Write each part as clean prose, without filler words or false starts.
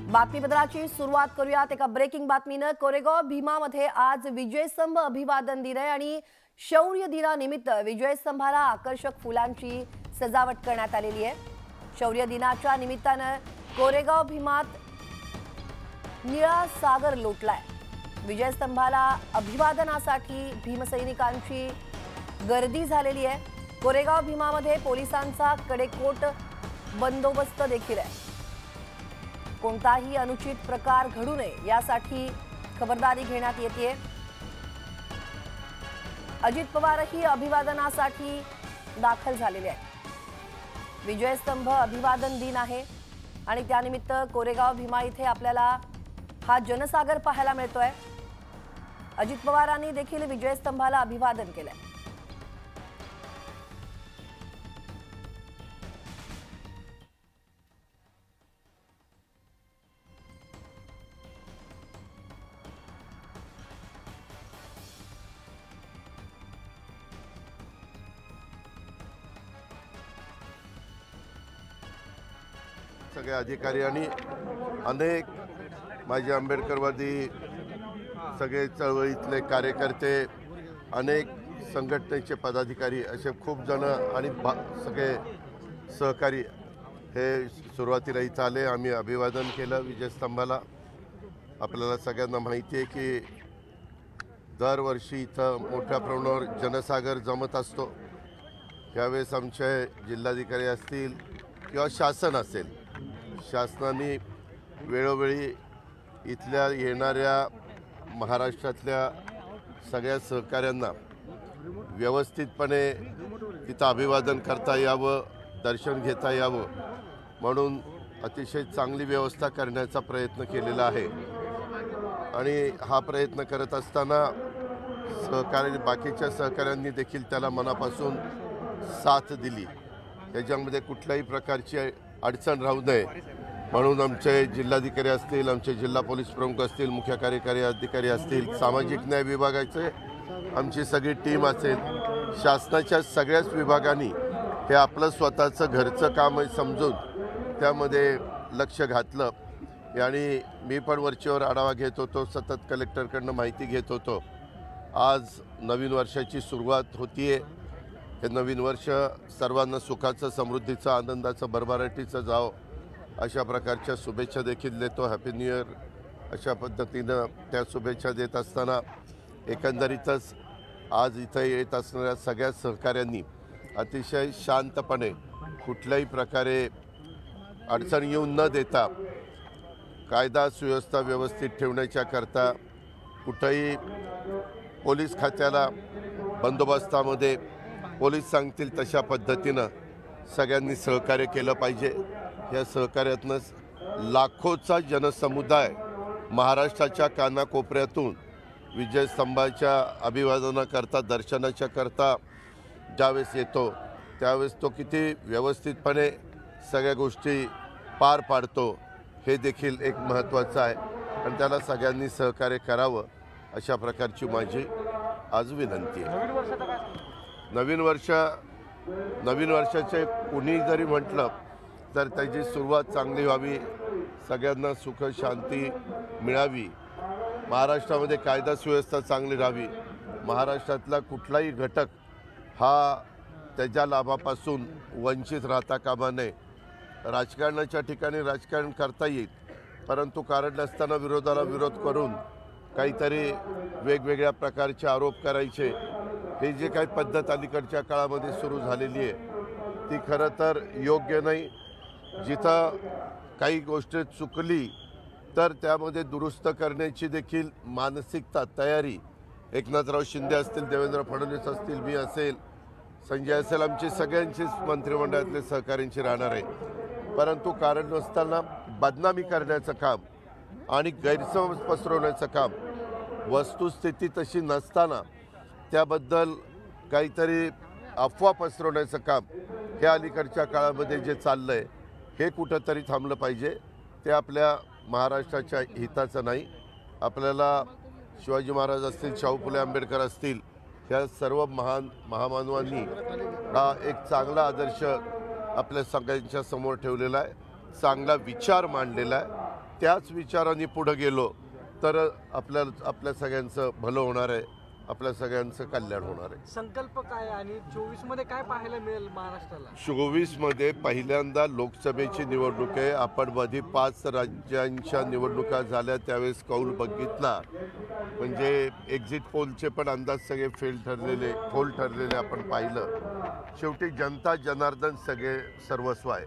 बातमीपत्राची सुरुवात करूयात एका ब्रेकिंग बातमीने। कोरेगाव भीमामध्ये आज विजयस्तंभ अभिवादन दिन आहे आणि शौर्य दिनानिमित्त विजयस्तंभाला आकर्षक फुलांची सजावट करण्यात आलेली आहे। शौर्य दिनाच्या निमित्ताने कोरेगाव भीमात निळा सागर लोटलाय। विजयस्तंभाला अभिवादनासाठी भीमसैनिकांची गर्दी झालेली आहे। कोरेगाव भीमामध्ये पोलिसांचा कडेकोट बंदोबस्त देखील आहे। कोणताही अनुचित प्रकार घडू नये यासाठी खबरदारी घेण्यात येते। अजित पवारही अभिवादनासाठी दाखल झालेले आहेत। विजयस्तंभ अभिवादन दिन आहे आणि त्यानिमित्त कोरेगाव भीमा इथे आपल्याला हा जनसागर पाहायला मिळतोय। अजित पवारांनी देखील विजयस्तंभाला अभिवादन केलंय। सगळे अधिकारी आणि अनेक माजी आंबेडकरवादी सगळे चळवळीतले कार्यकर्ते, अनेक संघटनेचे पदाधिकारी असे खूप जण आणि सगळे सहकारी हे सुरुवातीला इथं आले। आम्ही अभिवादन केलं विजयस्तंभाला। आपल्याला सगळ्यांना माहिती आहे की दरवर्षी इथं मोठ्या प्रमाणावर जनसागर जमत असतो। त्यावेळेस आमचे जिल्हाधिकारी असतील किंवा शासन असेल, शासनाने वेळोवेळी इथल्या येणाऱ्या महाराष्ट्रातल्या सगळ्या सहकाऱ्यांना व्यवस्थितपणे तिथं अभिवादन करता यावं, दर्शन घेता यावं म्हणून अतिशय चांगली व्यवस्था करण्याचा प्रयत्न केलेला आहे। आणि हा प्रयत्न करत असताना बाकीच्या सहकाऱ्यांनी देखील त्याला मनापासून साथ दिली। त्याच्यामध्ये कुठल्याही प्रकारची अडचण राहू नये म्हणून आमचे जिल्हाधिकारी असतील, आमचे जिल्हा पोलीस प्रमुख असतील, मुख्य कार्यकारी अधिकारी असतील, सामाजिक न्याय विभागाचे आमची सगळी टीम असेल, शासनाच्या सगळ्याच विभागांनी हे आपलं स्वतःचं घरचं काम समजून त्यामध्ये लक्ष घातलं। आणि मी पण वरचेवर आढावा घेत होतो, सतत कलेक्टरकडनं माहिती घेत होतो। आज नवीन वर्षाची सुरुवात होतीये। हे नवीन वर्ष सर्वांना सुखाचं, समृद्धीचं, आनंदाचं, भरभराटीचं जावं अशा प्रकारच्या शुभेच्छा देखील देतो। हॅपी न्यू इयर अशा पद्धतीनं त्या शुभेच्छा देत असताना एकंदरीतच आज इथं येत असणाऱ्या सगळ्या सहकाऱ्यांनी अतिशय शांतपणे कुठल्याही प्रकारे अडचण येऊन न देता कायदा सुव्यवस्था व्यवस्थित ठेवण्याच्या करता कुठेही पोलीस खात्याला बंदोबस्तामध्ये पोलीस सांगतील तशा पद्धतीनं सगळ्यांनी सहकार्य केलं पाहिजे। या सहकार्यातूनच लाखोचा जनसमुदाय महाराष्ट्राच्या कानाकोपऱ्यातून विजयस्तंभाच्या अभिवादनाकरता, दर्शनाच्या करता ज्यावेळेस येतो त्यावेळेस तो किती व्यवस्थितपणे सगळ्या गोष्टी पार पाडतो हे देखील एक महत्त्वाचं आहे आणि त्याला सगळ्यांनी सहकार्य करावं अशा प्रकारची माझी आज विनंती आहे। नवीन वर्षाचे कुणी जरी म्हटलं तर त्याची सुरुवात चांगली व्हावी, सगळ्यांना सुख शांती मिळावी, महाराष्ट्रामध्ये कायदा सुव्यवस्था चांगली राहावी, महाराष्ट्रातला कुठलाही घटक हा त्याच्या लाभापासून वंचित राहता कामा नये। राजकारणाच्या ठिकाणी राजकारण करता येईल, परंतु कारण नसताना विरोधाला विरोध करून काहीतरी वेगवेगळ्या प्रकारचे आरोप करायचे, ही जी काही पद्धत अलीकडच्या काळामध्ये सुरू झालेली आहे ती खरं तर योग्य नाही। जिथं काही गोष्ट चुकली तर त्यामध्ये दुरुस्त करण्याची देखील मानसिकता, तयारी एकनाथराव शिंदे असतील, देवेंद्र फडणवीस असतील, मी असेल, संजय असेल, आमची सगळ्यांचीच मंत्रिमंडळातले सहकाऱ्यांची राहणार आहे। परंतु कारण नसताना बदनामी करण्याचं काम आणि गैरसमज पसरवण्याचं काम, वस्तुस्थिती तशी नसताना त्याबद्दल काहीतरी अफवा पसरवण्याचं काम हे अलीकडच्या काळामध्ये जे चाललं आहे हे कुठंतरी थांबलं पाहिजे। ते आपल्या महाराष्ट्राच्या हिताचं नाही। आपल्याला शिवाजी महाराज असतील, शाहू फुले आंबेडकर असतील, ह्या सर्व महामानवांनी हा एक चांगला आदर्श आपल्या सगळ्यांच्या समोर ठेवलेला आहे, चांगला विचार मांडलेला आहे त्याच विचारांनी पुढे गेलो तर आपल्या सगळ्यांचं भलं होणार आहे, आपल्या सगळ्यांचं कल्याण होणार आहे. संकल्प काय आणि 24 मध्ये काय पाहायला मिळेल महाराष्ट्राला? 24 मध्ये पहिल्यांदा लोकसभेची निवडणूक आहे. आपण मध्ये 5 राज्यांच्या निवडणुका झाल्या त्यावेळेस कौल बघितला, म्हणजे एक्झिट पोलचे पण अंदाज सगळे फोल ठरलेले आपण पाहिलं. शेवटी जनता जनार्दन सगळे सर्वस्व आहे.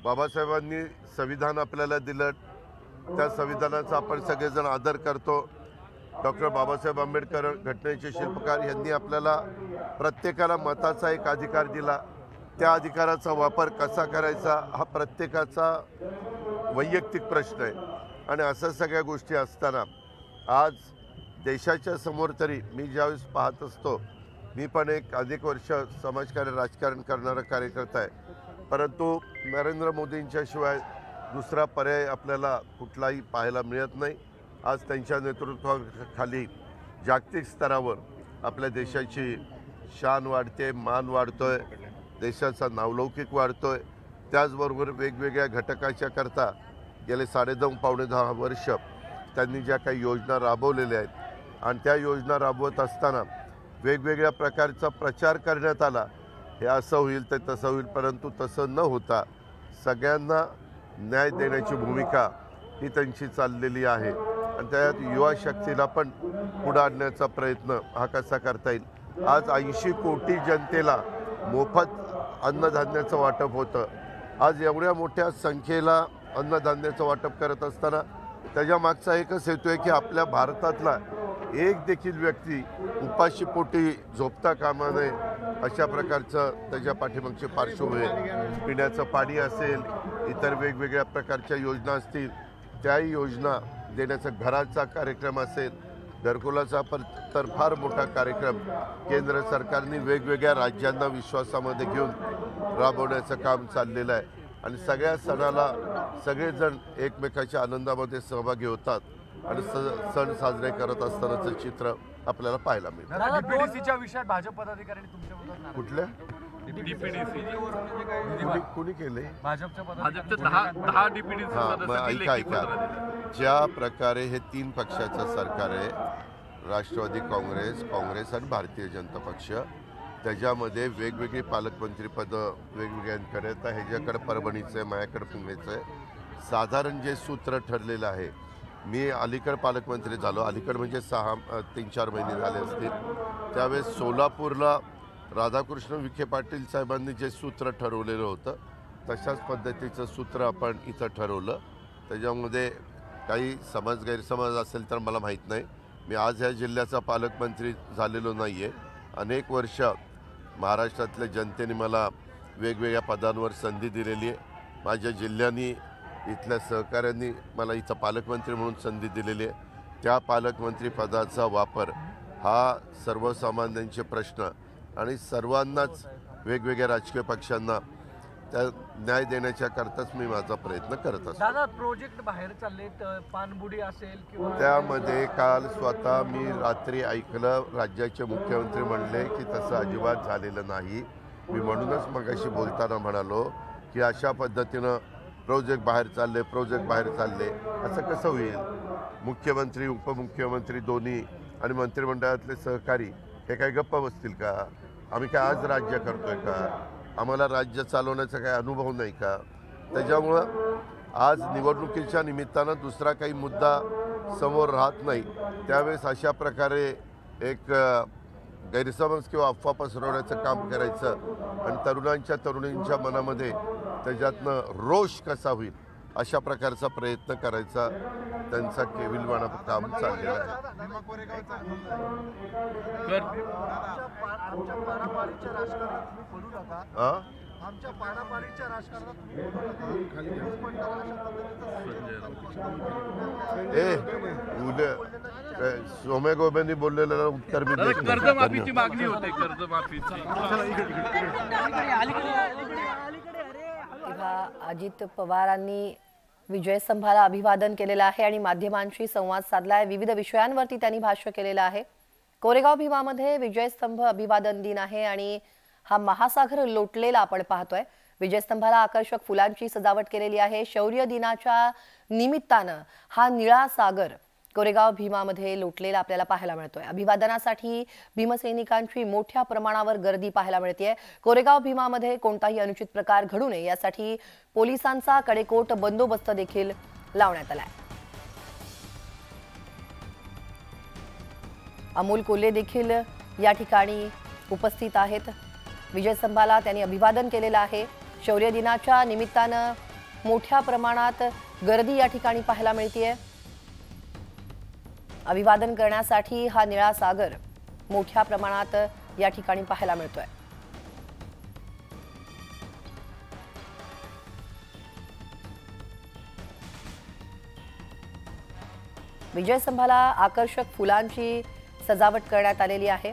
बाबासाहेबांनी संविधान आपल्याला दिलं, त्या संविधानाचा आपण सगळेजण आदर करतो. डॉक्टर बाबासाहेब आंबेडकर घटनेचे शिल्पकार यांनी आपल्याला प्रत्येकाला मताचा एक अधिकार दिला. त्या अधिकाराचा वापर कसा करायचा हा प्रत्येकाचा वैयक्तिक प्रश्न आहे. आणि असं सगळ्या गोष्टी असताना आज देशाच्या समोर तरी मी ज्यावेळेस पाहत असतो, मी पण एक अनेक वर्ष समाजकार्य राजकारण करणारा कार्यकर्ता आहे, परंतु नरेंद्र मोदींच्या शिवाय दुसरा पर्याय आपल्याला कुठलाही पाहायला मिळत नाही. आज त्यांच्या नेतृत्वाखाली जागतिक स्तरावर आपल्या देशाची शान वाढते, मान वाढतोय, देशाचा नावलौकिक वाढतोय. त्याचबरोबर वेगवेगळ्या घटकाच्या करता गेले 9.5 पावणे 10 वर्ष त्यांनी ज्या काही योजना राबवलेल्या आहेत आणि त्या योजना राबवत असताना वेगवेगळ्या प्रकारचा प्रचार करण्यात आला. हे असं होईल ते तसं होईल, परंतु तसं न होता सगळ्यांना न्याय देण्याची भूमिका ही त्यांची चाललेली आहे. आणि त्यात युवा शक्तीला पण पुढे आणण्याचा प्रयत्न हा कसा करता येईल. आज 80 कोटी जनतेला मोफत अन्नधान्याचं वाटप होतं. आज एवढ्या मोठ्या संख्येला अन्नधान्याचं वाटप करत असताना त्याच्या मागचा एकच हेतू आहे की आपल्या भारतातला एक देखील व्यक्ती उपाशी पोटी झोपता कामा नये, अशा प्रकारचं त्याच्या पाठीमागची पार्श्वभूमी आहे. पिण्याचं पाणी असेल, इतर वेगवेगळ्या प्रकारच्या योजना असतील, त्याही योजना देण्याचा घराचा कार्यक्रम असेल, घरकुलाचा तर फार मोठा कार्यक्रम केंद्र सरकारने वेगवेगळ्या राज्यांना विश्वासामध्ये घेऊन राबवण्याचं काम चाललेलं आहे. आणि सगळ्या सणाला सगळेजण एकमेकाच्या आनंदामध्ये सहभागी होतात आणि सण साजरे करत असतानाचं चित्र आपल्याला पाहायला मिळतं. डीपीडीसीच्या विषयात भाजप पदाधिकाऱ्यांनी तुमच्याबरोबर कुठल्या कुणी केले? भाजपच्या 10 डीपीडीसी ऐका, ज्या प्रकारे हे 3 पक्षाचं सरकार आहे, राष्ट्रवादी काँग्रेस आणि भारतीय जनता पक्ष, त्याच्यामध्ये वेगवेगळी पालकमंत्रीपदं वेगवेगळ्यांकडे, तर ह्याच्याकडे परभणीचं आहे, माझ्याकडे पुण्याचं आहे. साधारण जे सूत्र ठरलेलं आहे, मी अलीकड पालकमंत्री झालो, अलीकड म्हणजे 3-4 महिने झाले असतील, त्यावेळेस सोलापूरला राधाकृष्ण विखे पाटील साहेबांनी जे सूत्र ठरवलेलं होतं तशाच पद्धतीचं सूत्र आपण इथं ठरवलं. त्याच्यामध्ये काही गैरसमज असेल तर मला माहीत नाही. मी आज ह्या जिल्ह्याचा पालकमंत्री झालेलो नाही आहे. अनेक वर्ष महाराष्ट्रातल्या जनतेने मला वेगवेगळ्या पदांवर संधी दिलेली आहे. माझ्या जिल्ह्याने इथल्या सहकाऱ्यांनी मला इथं पालकमंत्री म्हणून संधी दिलेली आहे. त्या पालकमंत्री पदाचा वापर हा सर्वसामान्यांचे प्रश्न आणि सर्वांनाच वेगवेगळ्या राजकीय पक्षांना त्या न्याय देण्याच्या करताच मी माझा प्रयत्न करत असतो. दादा, प्रोजेक्ट बाहेर चालले, पाणबुडी असेल किंवा त्यामध्ये काल स्वतः मी रात्री ऐकलं, राज्याचे मुख्यमंत्री म्हणले की तसं अजिबात झालेलं नाही. मी म्हणूनच मगाशी बोलताना म्हणालो की अशा पद्धतीनं प्रोजेक्ट बाहेर चालले असं कसं होईल. मुख्यमंत्री, उपमुख्यमंत्री दोन्ही आणि मंत्रिमंडळातले सहकारी हे काही गप्प बसतील का? आम्ही काय आज राज्य करतोय का? आम्हाला राज्य चालवण्याचा काही अनुभव नाही का? त्याच्यामुळं आज निवडणुकीच्या निमित्तानं दुसरा काही मुद्दा समोर राहत नाही. त्यावेळेस अशा प्रकारे एक गैरसमज किंवा अफवा पसरवण्याचं काम करायचं आणि तरुणींच्या मनामध्ये त्याच्यातनं रोष कसा होईल अशा प्रकारचा प्रयत्न करायचा त्यांचा केविलवाणा काम चाललेला आहे. सोमे गोबेंनी बोललेलं उत्तर मी कर्जमाफीची मागणी होते, कर्जमाफीची. तेव्हा अजित पवारांनी विजय स्तंभाला अभिवादन केलेलं आहे आणि माध्यमांशी संवाद साधलाय. विविध विषयांवरती त्यांनी भाष्य केलेलं आहे. कोरेगाव भीमामध्ये विजय स्तंभ अभिवादन दिन आहे आणि हा महासागर लोटलेला आपण पाहतोय. विजयस्तंभाला आकर्षक फुलांची सजावट केलेली आहे। शौर्य दिनाच्या निमित्तानं हा निळा सागर कोरेगाव भीमामध्ये लोटलेला आपल्याला पाहायला मिळतोय। अभिवादनासाठी भीमसैनिकांची मोठ्या प्रमाणावर गर्दी पाहायला मिळतेय। कोरेगाव भीमामध्ये कोणताही अनुचित प्रकार घडू नये यासाठी पोलिसांचा कडेकोट बंदोबस्त देखील लावण्यात आलाय। अमोल कोल्हे देखील या ठिकाणी उपस्थित आहेत। विजयस्तंभाला त्यांनी अभिवादन केलेलं आहे। शौर्य दिनाच्या निमित्तानं मोठ्या प्रमाणात गर्दी या ठिकाणी पाहायला मिळतेय। अभिवादन करण्यासाठी हा निळा सागर मोठ्या प्रमाणात या ठिकाणी पाहायला मिळतोय। विजयस्तंभाला आकर्षक फुलांची सजावट करण्यात आलेली आहे।